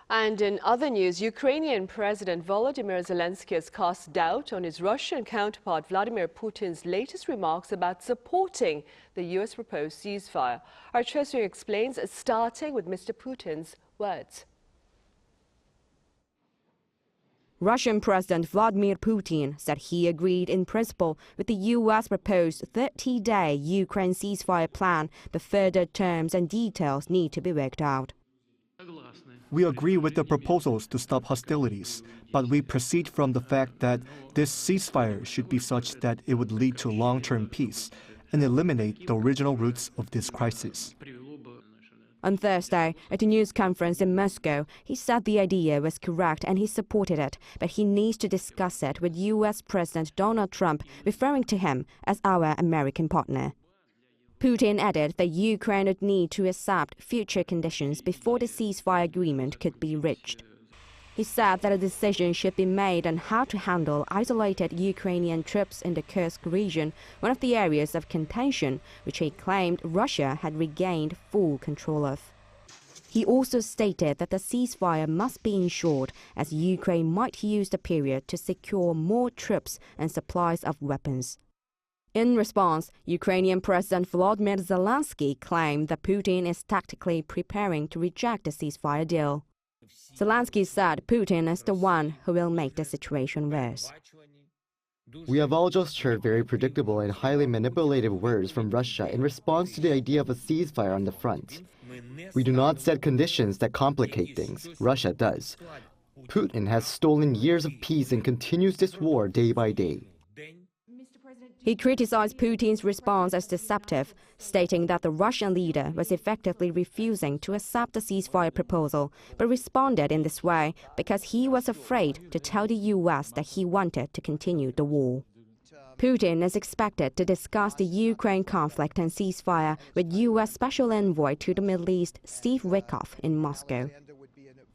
And in other news, Ukrainian President Volodymyr Zelenksyy has cast doubt on his Russian counterpart Vladimir Putin's latest remarks about supporting the U.S. proposed ceasefire. Our Choi Soo-young explains, starting with Mr. Putin's words. Russian President Vladimir Putin said he agreed in principle with the U.S. proposed 30-day Ukraine ceasefire plan, but further terms and details need to be worked out. We agree with the proposals to stop hostilities, but we proceed from the fact that this ceasefire should be such that it would lead to long-term peace and eliminate the original roots of this crisis. On Thursday, at a news conference in Moscow, he said the idea was correct and he supported it, but he needs to discuss it with U.S. President Donald Trump, referring to him as our American partner. Putin added that Ukraine would need to accept future conditions before the ceasefire agreement could be reached. He said that a decision should be made on how to handle isolated Ukrainian troops in the Kursk region, one of the areas of contention which he claimed Russia had regained full control of. He also stated that the ceasefire must be ensured, as Ukraine might use the period to secure more troops and supplies of weapons. In response, Ukrainian President Volodymyr Zelenksyy claimed that Putin is tactically preparing to reject the ceasefire deal. Zelenskyy said Putin is the one who will make the situation worse. We have all just heard very predictable and highly manipulative words from Russia in response to the idea of a ceasefire on the front. We do not set conditions that complicate things. Russia does. Putin has stolen years of peace and continues this war day by day. He criticized Putin's response as deceptive, stating that the Russian leader was effectively refusing to accept the ceasefire proposal, but responded in this way because he was afraid to tell the U.S. that he wanted to continue the war. Putin is expected to discuss the Ukraine conflict and ceasefire with U.S. Special Envoy to the Middle East Steve Witkoff in Moscow.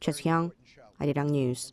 Choi Soo-young, Arirang News.